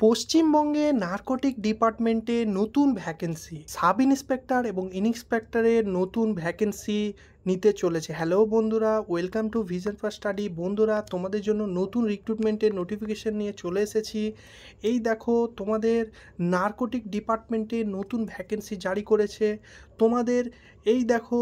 পশ্চিমবঙ্গে নার্কোটিক ডিপার্টমেন্টে নতুন ভ্যাকেন্সি, সাব ইন্সপেক্টর এবং ইন্সপেক্টরের নতুন ভ্যাকেন্সি নিতে চলেছে। হ্যালো বন্ধুরা, welcome to vision for study. বন্ধুরা, তোমাদের জন্য নতুন রিক্রুটমেন্টের নোটিফিকেশন নিয়ে চলে এসেছি। এই দেখো, তোমাদের নার্কোটিক ডিপার্টমেন্টে নতুন ভ্যাকেন্সি জারি করেছে। তোমাদের এই দেখো,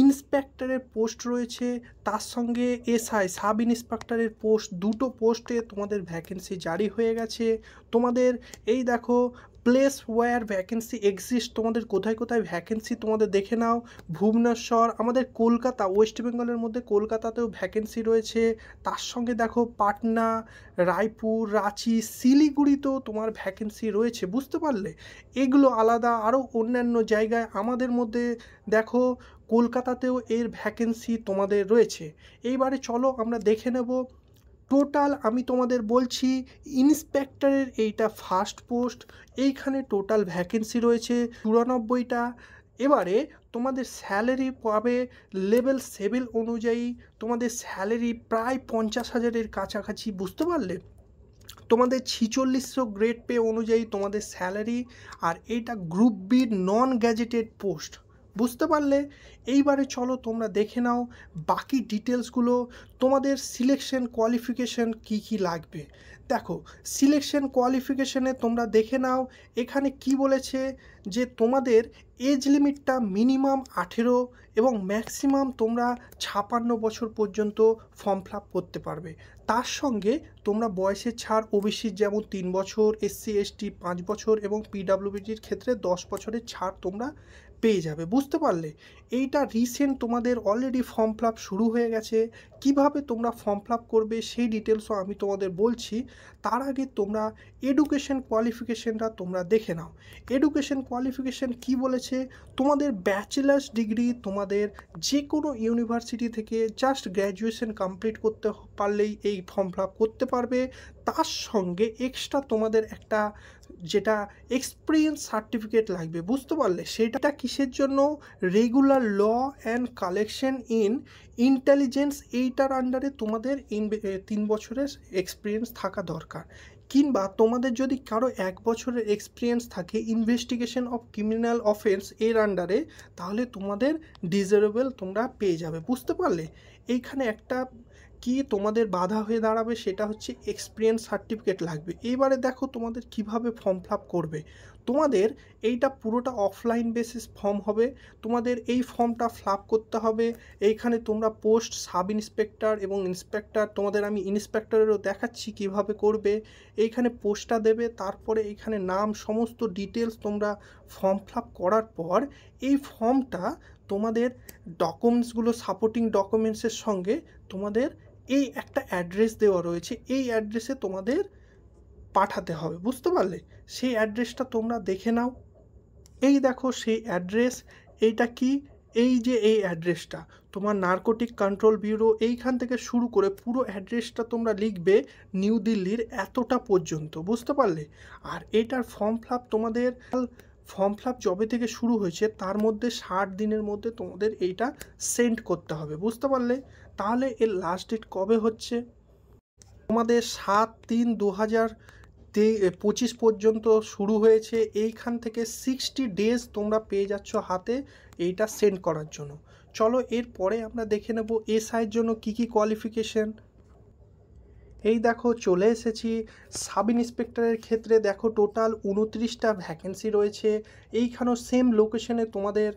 ইন্সপেক্টরের পোস্ট রয়েছে, তার সঙ্গে এসআই সাব ইন্সপেক্টরের পোস্ট, দুটো পোস্টে তোমাদের ভ্যাকেন্সি জারি হয়ে গেছে। তোমাদের এই দেখো, প্লেস ওয়্যার ভ্যাকেন্সি এক্সিস্ট, তোমাদের কোথায় কোথায় ভ্যাকেন্সি তোমাদের দেখে নাও। ভুবনেশ্বর, আমাদের কলকাতা, ওয়েস্ট বেঙ্গলের মধ্যে কলকাতাতেও ভ্যাকেন্সি রয়েছে। তার সঙ্গে দেখো পাটনা, রায়পুর, রাঁচি, শিলিগুড়িতেও তোমার ভ্যাকেন্সি রয়েছে। বুঝতে পারলে? এগুলো আলাদা আরও অন্যান্য জায়গায় আমাদের মধ্যে দেখো কলকাতাতেও এর ভ্যাকেন্সি তোমাদের রয়েছে। এইবারে চলো আমরা দেখে নেব। টোটাল আমি তোমাদের বলছি, ইন্সপেক্টরের এইটা ফার্স্ট পোস্ট, এইখানে টোটাল ভ্যাকেন্সি রয়েছে 94টা। এবারে তোমাদের স্যালারি পাবে লেভেল 7 অনুযায়ী, তোমাদের স্যালারি প্রায় 50,000-এর কাছাকাছি। বুঝতে পারলে? তোমাদের 4600 গ্রেড পে অনুযায়ী তোমাদের স্যালারি। আর এইটা group B non gazetted post. বুঝতে পারলে? এইবারে চলো তোমরা দেখে নাও বাকি ডিটেলসগুলো। তোমাদের সিলেকশন কোয়ালিফিকেশন কি কি লাগবে দেখো। সিলেকশন কোয়ালিফিকেশনে তোমরা দেখে নাও, এখানে কি বলেছে যে তোমাদের এজ লিমিটটা মিনিমাম 18 এবং ম্যাক্সিমাম তোমরা 56 বছর পর্যন্ত ফর্ম ফিল আপ করতে পারবে। তার সঙ্গে তোমরা বয়সের ছাড়, ওবিসির যেমন 3 বছর, এসসি এসটি 5 বছর এবং পিডাব্লিউবিজির ক্ষেত্রে 10 বছরের ছাড় তোমরা পেয়ে যাবে। বুঝতে পারলে? এইটা রিসেন্ট তোমাদের অলরেডি ফর্ম ফিল আপ শুরু হয়ে গেছে। কিভাবে তোমরা ফর্ম ফিল আপ করবে সেই ডিটেলসও আমি তোমাদের বলছি। তার আগে তোমরা এডুকেশন কোয়ালিফিকেশনটা তোমরা দেখে নাও। এডুকেশন কোয়ালিফিকেশন কি বলেছে, তোমাদের ব্যাচেলার্স ডিগ্রি তোমাদের যে কোনো ইউনিভার্সিটি থেকে জাস্ট গ্র্যাজুয়েশন কমপ্লিট করতে পারলেই এই ফর্ম ফিল আপ করতে পারবে। তার সঙ্গে এক্সট্রা তোমাদের একটা যেটা এক্সপিরিয়েন্স সার্টিফিকেট লাগবে। বুঝতে পারলে? সেটা কিসের জন্য? Regular law and collection in intelligence, এইটার আন্ডারে তোমাদের 3 বছরের এক্সপিরিয়েন্স থাকা দরকার। কিংবা তোমাদের যদি কারো 1 বছরের এক্সপিরিয়েন্স থাকে ইনভেস্টিগেশন অফ ক্রিমিনাল অফেন্স এর আন্ডারে, তাহলে তোমাদের ডিজারেবল তোমরা পেয়ে যাবে। বুঝতে পারলে? এইখানে একটা কি তোমাদের বাধা হয়ে দাঁড়াবে, সেটা হচ্ছে এক্সপিরিয়েন্স সার্টিফিকেট লাগবে। এইবারে দেখো তোমাদের কিভাবে ফর্ম ফিল আপ করবে। তোমাদের এইটা পুরোটা অফলাইন বেসিস ফর্ম হবে। তোমাদের এই ফর্মটা ফিল আপ করতে হবে। এইখানে তোমরা পোস্ট সাব ইন্সপেক্টর এবং ইন্সপেক্টর, তোমাদের আমি ইন্সপেক্টরেরও দেখাচ্ছি কিভাবে করবে। এইখানে পোস্টটা দেবে, তারপরে এইখানে নাম, সমস্ত ডিটেলস তোমরা ফর্ম ফিল আপ করার পর এই ফর্মটা তোমাদের ডকুমেন্টসগুলো, সাপোর্টিং ডকুমেন্টসের সঙ্গে তোমাদের এই একটা অ্যাড্রেস দেওয়া রয়েছে, এই অ্যাড্রেসে তোমাদের পাঠাতে হবে। বুঝতে পারলে? সেই অ্যাড্রেসটা তোমরা দেখে নাও। এই দেখো সেই অ্যাড্রেস। এইটা কি? এই যে এই অ্যাড্রেসটা তোমার নার্কোটিক কন্ট্রোল ব্যুরো, এইখান থেকে শুরু করে পুরো অ্যাড্রেসটা তোমরা লিখবে নিউ দিল্লির এতটা পর্যন্ত। বুঝতে পারলে? আর এটার ফর্ম ফিল আপ তোমাদের ফর্ম ফিল আপ যবে থেকে শুরু হয়েছে তার মধ্যে 60 দিনের মধ্যে তোমাদের এইটা সেন্ড করতে হবে। বুঝতে পারলে? তাহলে এর লাস্ট ডেট কবে হচ্ছে? তোমাদের 7/3/2025 পর্যন্ত শুরু হয়েছে। এইখান থেকে 60 ডেজ তোমরা পেয়ে যাচ্ছ হাতে এইটা সেন্ড করার জন্য। চলো এরপরে আমরা দেখে নেব এসআইয়ের জন্য কি কি কোয়ালিফিকেশন। এই দেখো চলে এসেছি সাব ইন্সপেক্টরের ক্ষেত্রে। দেখো টোটাল 29টা ভ্যাকেন্সি রয়েছে। এইখানেও সেম লোকেশনে তোমাদের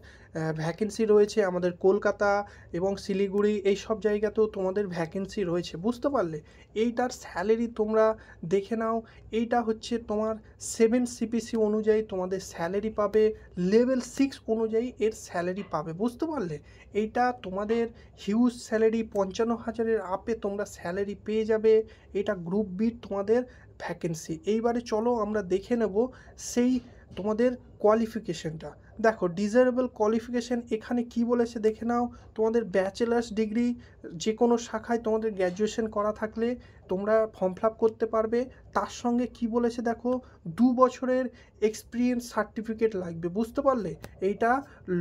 ভ্যাকেন্সি রয়েছে। আমাদের কলকাতা এবং শিলিগুড়ি এই সব জায়গাতেও তোমাদের ভ্যাকেন্সি রয়েছে। বুঝতে পারলে? এইটার স্যালারি তোমরা দেখে নাও। এইটা হচ্ছে তোমার 7 সিপিসি অনুযায়ী তোমাদের স্যালারি পাবে, লেভেল 6 অনুযায়ী এর স্যালারি পাবে। বুঝতে পারলে? এইটা তোমাদের হিউজ স্যালারি, 55,000-এর আপে তোমরা স্যালারি পেয়ে যাবে। এটা গ্রুপ বি তোমাদের ভ্যাকেন্সি। এইবারে চলো আমরা দেখে নেব সেই তোমাদের কোয়ালিফিকেশনটা দেখো, ডিজারেবল কোয়ালিফিকেশন এখানে কি বলেছে দেখে নাও। তোমাদের ব্যাচেলার্স ডিগ্রি যে কোনো শাখায় তোমাদের গ্র্যাজুয়েশন করা থাকলে তোমরা ফর্ম ফিল আপ করতে পারবে। তার সঙ্গে কি বলেছে দেখো, 2 বছরের এক্সপিরিয়েন্স সার্টিফিকেট লাগবে। বুঝতে পারলে, এইটা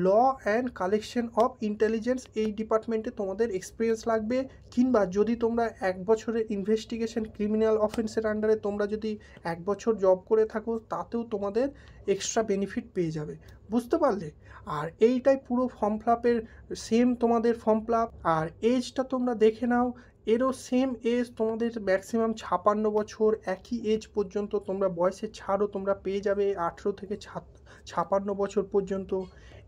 law and collection of intelligence এই ডিপার্টমেন্টে তোমাদের এক্সপিরিয়েন্স লাগবে। কিংবা যদি তোমরা 1 বছরের ইনভেস্টিগেশন ক্রিমিনাল অফেন্সের আন্ডারে তোমরা যদি 1 বছর জব করে থাকো, তাতেও তোমাদের এক্সট্রা বেনিফিট পেয়ে যাবে। বুঝতে পারলে, আর এইটাই পুরো ফর্ম ফিল আপের সেম তোমাদের ফর্ম ফিল আপ। আর এজটা তোমরা দেখে নাও, এরও সেম এজ তোমাদের ম্যাক্সিমাম 56 বছর, একই এজ পর্যন্ত তোমরা বয়সের ছাড়ও তোমরা পেয়ে যাবে 18 থেকে 56 বছর পর্যন্ত।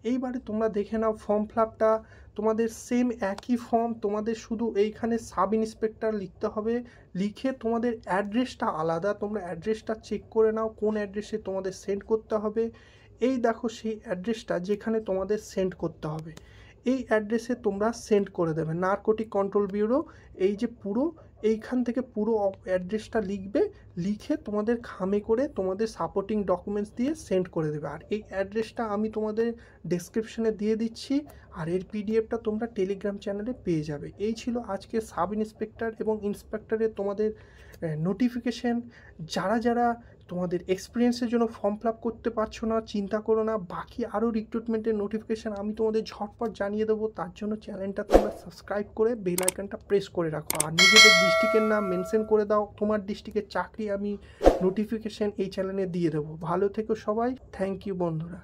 এইবারে তোমরা দেখে নাও ফর্ম ফিল আপটা তোমাদের সেম একই ফর্ম, তোমাদের শুধু এইখানে সাব ইন্সপেক্টর লিখতে হবে। লিখে তোমাদের অ্যাড্রেসটা আলাদা, তোমরা অ্যাড্রেসটা চেক করে নাও কোন অ্যাড্রেসে তোমাদের সেন্ড করতে হবে। এই দেখো সেই অ্যাড্রেসটা যেখানে তোমাদের সেন্ড করতে হবে, এই অ্যাড্রেসে তোমরা সেন্ড করে দেবে। নারকোটিক কন্ট্রোল ব্যুরো, এই যে পুরো এইখান থেকে পুরো অ্যাড্রেসটা লিখবে, লিখে তোমাদের খামে করে তোমাদের সাপোর্টিং ডকুমেন্টস দিয়ে সেন্ড করে দেবে। আর এই অ্যাড্রেসটা আমি তোমাদের ডেসক্রিপশনে দিয়ে দিচ্ছি, আর এর পিডিএফটা তোমরা টেলিগ্রাম চ্যানেলে পেয়ে যাবে। এই ছিল আজকে সাব ইন্সপেক্টর এবং ইন্সপেক্টরের তোমাদের নোটিফিকেশন। যারা যারা তোমাদের এক্সপিরিয়েন্সের জন্য ফর্ম ফিল আপ করতে পারছো না, চিন্তা করো না, বাকি আরও রিক্রুটমেন্টের নোটিফিকেশান আমি তোমাদের ঝটপট জানিয়ে দেবো। তার জন্য চ্যানেলটা তোমরা সাবস্ক্রাইব করে বেল আইকনটা প্রেস করে রাখো। আর নিজেদের ডিস্ট্রিক্টের নাম মেনশন করে দাও, তোমার ডিস্ট্রিক্টের চাকরি আমি নোটিফিকেশান এই চ্যানেলে দিয়ে দেবো। ভালো থেকো সবাই, থ্যাংক ইউ বন্ধুরা।